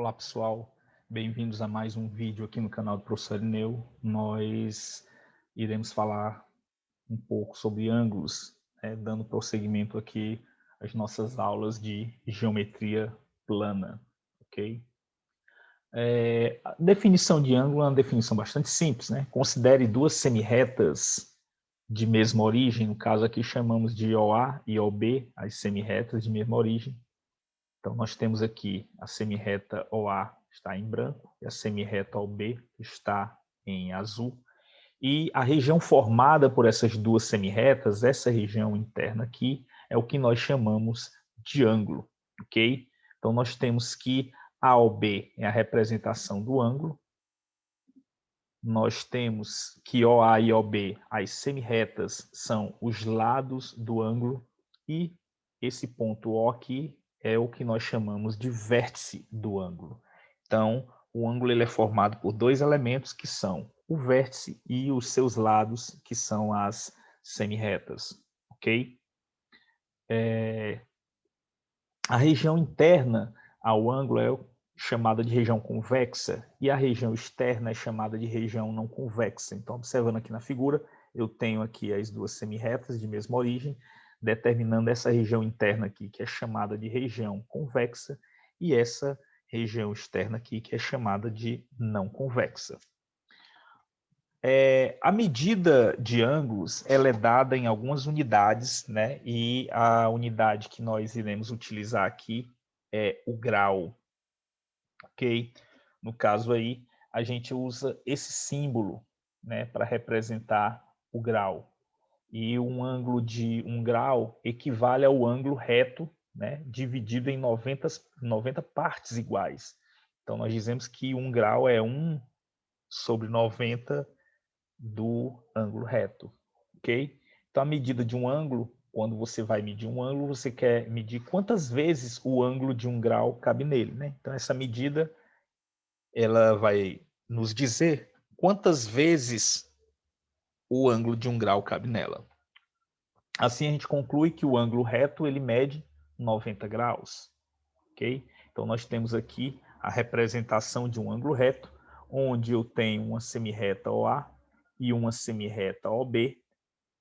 Olá pessoal, bem-vindos a mais um vídeo aqui no canal do Professor Irineu. Nós iremos falar um pouco sobre ângulos, dando prosseguimento aqui às nossas aulas de geometria plana, ok? A definição de ângulo é uma definição bastante simples, né? Considere duas semirretas de mesma origem, no caso aqui chamamos de OA e OB, as semirretas de mesma origem. Então, nós temos aqui a semirreta OA está em branco e a semirreta OB está em azul. E a região formada por essas duas semirretas, essa região interna aqui, é o que nós chamamos de ângulo, ok? Então, nós temos que AOB é a representação do ângulo. Nós temos que OA e OB, as semirretas, são os lados do ângulo. E esse ponto O aqui é o que nós chamamos de vértice do ângulo. Então, o ângulo ele é formado por dois elementos que são o vértice e os seus lados, que são as semirretas, ok? A região interna ao ângulo é chamada de região convexa e a região externa é chamada de região não convexa. Então, observando aqui na figura, eu tenho aqui as duas semirretas de mesma origem, determinando essa região interna aqui, que é chamada de região convexa, e essa região externa aqui, que é chamada de não convexa. A medida de ângulos ela é dada em algumas unidades, né? E a unidade que nós iremos utilizar aqui é o grau, ok? No caso aí, a gente usa esse símbolo, né, para representar o grau. E um ângulo de 1 grau equivale ao ângulo reto, né, dividido em 90 partes iguais. Então, nós dizemos que 1 grau é 1 sobre 90 do ângulo reto, ok? Então, a medida de um ângulo, quando você vai medir um ângulo, você quer medir quantas vezes o ângulo de 1 grau cabe nele, né? Então, essa medida, ela vai nos dizer quantas vezes o ângulo de 1 grau cabe nela. Assim, a gente conclui que o ângulo reto, ele mede 90 graus, ok? Então, nós temos aqui a representação de um ângulo reto, onde eu tenho uma semirreta OA e uma semirreta OB,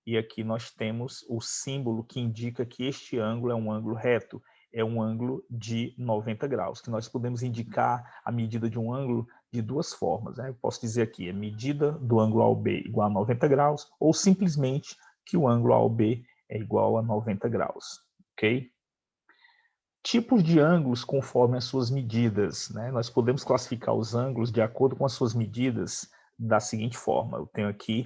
e aqui nós temos o símbolo que indica que este ângulo é um ângulo reto, é um ângulo de 90 graus, que nós podemos indicar a medida de um ângulo de duas formas, né? Eu posso dizer aqui, a medida do ângulo AOB igual a 90 graus, ou simplesmente que o ângulo AOB é igual a 90 graus, ok? Tipos de ângulos conforme as suas medidas, né? Nós podemos classificar os ângulos de acordo com as suas medidas da seguinte forma. Eu tenho aqui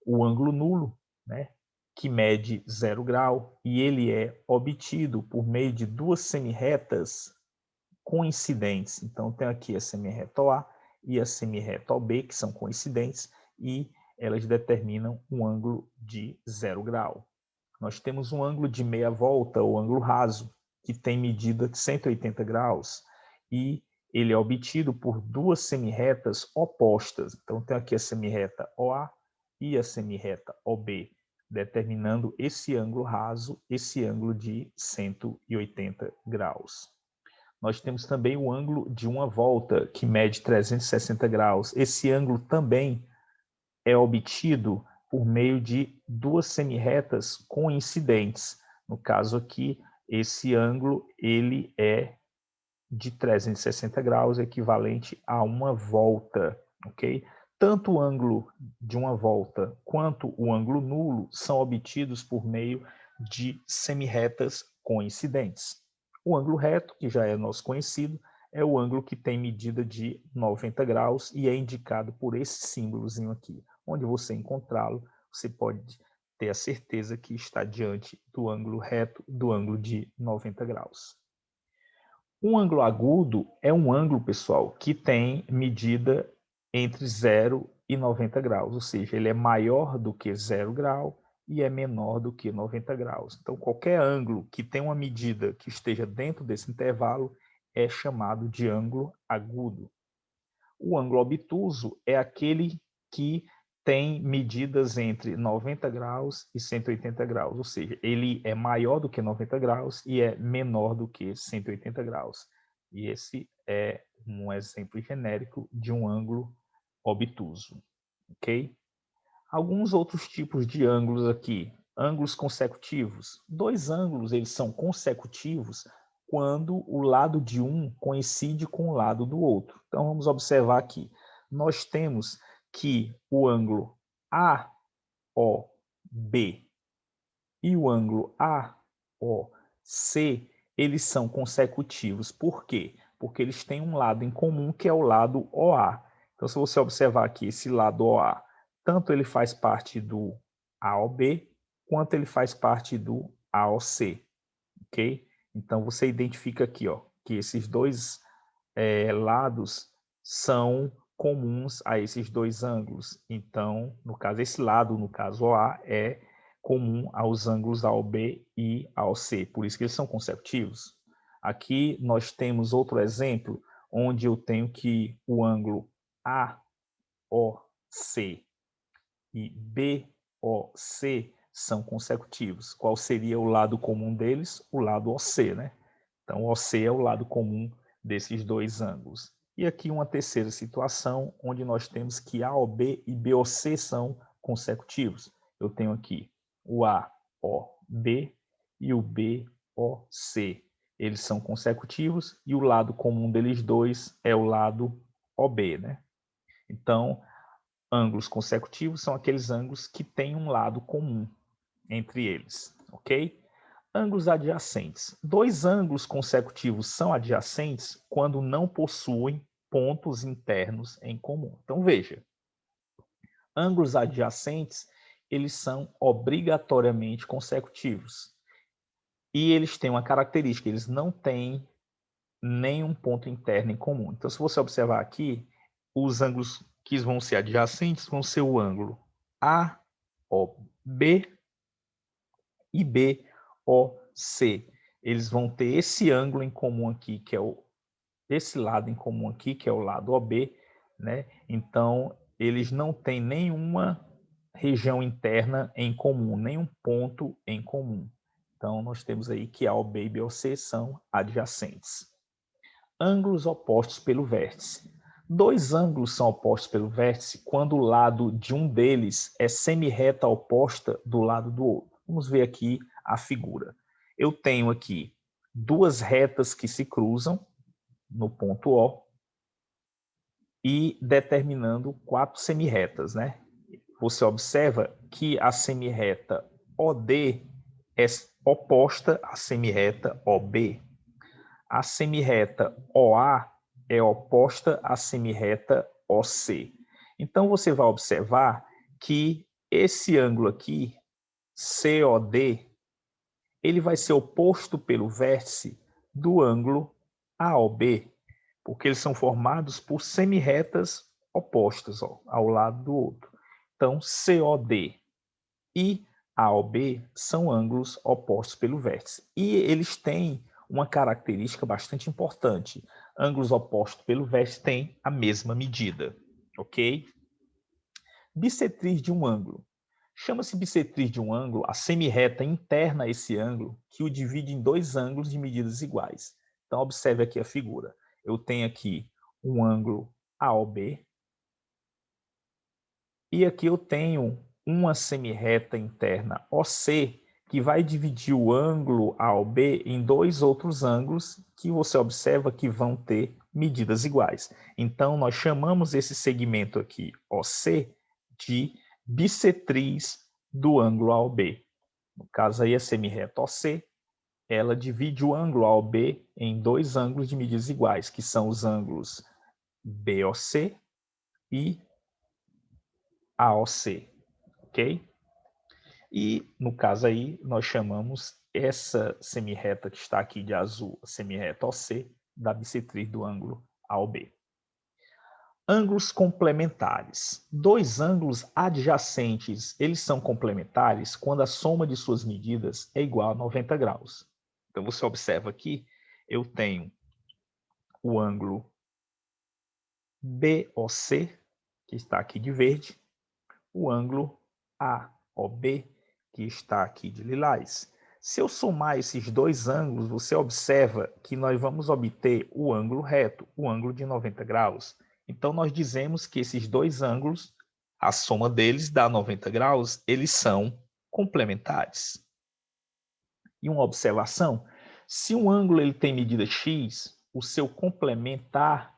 o ângulo nulo, né, que mede 0 grau, e ele é obtido por meio de duas semirretas coincidentes. Então, tenho aqui a semirreta OA e a semirreta OB, que são coincidentes, e elas determinam um ângulo de 0 grau. Nós temos um ângulo de meia volta, ou ângulo raso, que tem medida de 180 graus, e ele é obtido por duas semirretas opostas. Então, tenho aqui a semirreta OA e a semirreta OB, determinando esse ângulo raso, esse ângulo de 180 graus. Nós temos também o ângulo de uma volta, que mede 360 graus. Esse ângulo também é obtido por meio de duas semirretas coincidentes. No caso aqui, esse ângulo ele é de 360 graus, equivalente a uma volta, ok? Tanto o ângulo de uma volta quanto o ângulo nulo são obtidos por meio de semirretas coincidentes. O ângulo reto, que já é nosso conhecido, é o ângulo que tem medida de 90 graus e é indicado por esse símbolozinho aqui. Onde você encontrá-lo, você pode ter a certeza que está diante do ângulo reto, do ângulo de 90 graus. Um ângulo agudo é um ângulo, pessoal, que tem medida entre 0 e 90 graus, ou seja, ele é maior do que 0 grau e é menor do que 90 graus. Então, qualquer ângulo que tenha uma medida que esteja dentro desse intervalo é chamado de ângulo agudo. O ângulo obtuso é aquele que tem medidas entre 90 graus e 180 graus, ou seja, ele é maior do que 90 graus e é menor do que 180 graus. E esse é um exemplo genérico de um ângulo obtuso, ok? Alguns outros tipos de ângulos aqui. Ângulos consecutivos. Dois ângulos, eles são consecutivos quando o lado de um coincide com o lado do outro. Então, vamos observar aqui. Nós temos que o ângulo AOB e o ângulo AOC, eles são consecutivos. Por quê? Porque eles têm um lado em comum, que é o lado OA. Então, se você observar aqui esse lado OA, tanto ele faz parte do AOB, quanto ele faz parte do AOC, ok? Então, você identifica aqui, ó, que esses dois lados são comuns a esses dois ângulos. Então, no caso, esse lado, no caso OA, é comum aos ângulos AOB e AOC, por isso que eles são consecutivos. Aqui nós temos outro exemplo, onde eu tenho que o ângulo AOC e BOC são consecutivos. Qual seria o lado comum deles? O lado OC, né? Então, o OC é o lado comum desses dois ângulos. E aqui uma terceira situação, onde nós temos que AOB e BOC são consecutivos. Eu tenho aqui o AOB e o BOC. Eles são consecutivos e o lado comum deles dois é o lado OB, né? Então, ângulos consecutivos são aqueles ângulos que têm um lado comum entre eles, ok? Ângulos adjacentes. Dois ângulos consecutivos são adjacentes quando não possuem pontos internos em comum. Então, veja, ângulos adjacentes, eles são obrigatoriamente consecutivos. E eles têm uma característica, eles não têm nenhum ponto interno em comum. Então, se você observar aqui, os ângulos que vão ser adjacentes vão ser o ângulo AOB e BOC. Eles vão ter esse ângulo em comum aqui, que é esse lado em comum aqui, que é o lado OB, né? Então, eles não têm nenhuma região interna em comum, nenhum ponto em comum. Então, nós temos aí que AOB e BOC são adjacentes. Ângulos opostos pelo vértice. Dois ângulos são opostos pelo vértice quando o lado de um deles é semirreta oposta do lado do outro. Vamos ver aqui a figura. Eu tenho aqui duas retas que se cruzam no ponto O e determinando quatro semirretas, né? Você observa que a semirreta OD é oposta à semirreta OB. A semirreta OA é oposta à semirreta OC. Então, você vai observar que esse ângulo aqui, COD, ele vai ser oposto pelo vértice do ângulo AOB, porque eles são formados por semirretas opostas, ó, ao lado do outro. Então, COD e AOB são ângulos opostos pelo vértice. E eles têm uma característica bastante importante. Ângulos opostos pelo vértice têm a mesma medida, ok? Bissetriz de um ângulo. Chama-se bissetriz de um ângulo a semirreta interna a esse ângulo que o divide em dois ângulos de medidas iguais. Então, observe aqui a figura. Eu tenho aqui um ângulo AOB e aqui eu tenho uma semirreta interna OC que vai dividir o ângulo AOB em dois outros ângulos que você observa que vão ter medidas iguais. Então, nós chamamos esse segmento aqui, OC, de bissetriz do ângulo AOB. No caso aí, a semirreta OC, ela divide o ângulo AOB em dois ângulos de medidas iguais, que são os ângulos BOC e AOC, ok? E, no caso aí, nós chamamos essa semirreta que está aqui de azul, a semirreta OC, da bissetriz do ângulo AOB. Ângulos complementares. Dois ângulos adjacentes, eles são complementares quando a soma de suas medidas é igual a 90 graus. Então, você observa aqui, eu tenho o ângulo BOC, que está aqui de verde, o ângulo AOB, que está aqui de lilás. Se eu somar esses dois ângulos, você observa que nós vamos obter o ângulo reto, o ângulo de 90 graus. Então, nós dizemos que esses dois ângulos, a soma deles dá 90 graus, eles são complementares. E uma observação, se um ângulo ele tem medida x, o seu complementar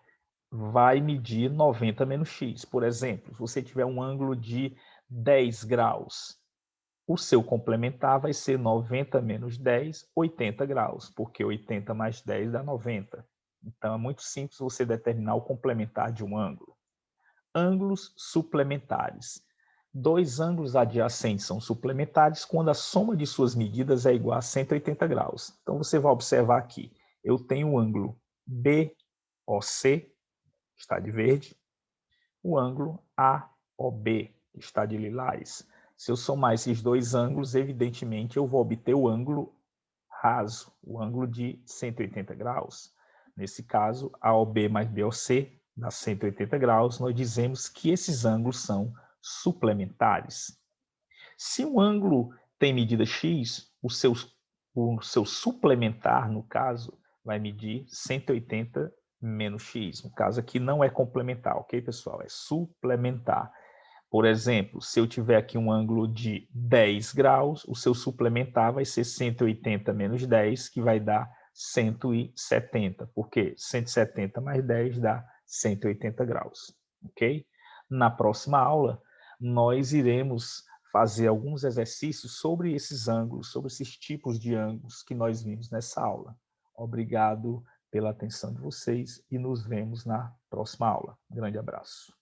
vai medir 90 menos x. Por exemplo, se você tiver um ângulo de 10 graus, o seu complementar vai ser 90 menos 10, 80 graus, porque 80 mais 10 dá 90. Então, é muito simples você determinar o complementar de um ângulo. Ângulos suplementares. Dois ângulos adjacentes são suplementares quando a soma de suas medidas é igual a 180 graus. Então, você vai observar aqui, eu tenho o ângulo BOC, está de verde, o ângulo AOB, está de lilás. Se eu somar esses dois ângulos, evidentemente, eu vou obter o ângulo raso, o ângulo de 180 graus. Nesse caso, AOB mais BOC dá 180 graus, nós dizemos que esses ângulos são suplementares. Se um ângulo tem medida x, o seu suplementar, no caso, vai medir 180 menos x. No caso aqui não é complementar, ok, pessoal? É suplementar. Por exemplo, se eu tiver aqui um ângulo de 10 graus, o seu suplementar vai ser 180 menos 10, que vai dar 170, porque 170 mais 10 dá 180 graus, ok? Na próxima aula, nós iremos fazer alguns exercícios sobre esses ângulos, sobre esses tipos de ângulos que nós vimos nessa aula. Obrigado pela atenção de vocês e nos vemos na próxima aula. Um grande abraço.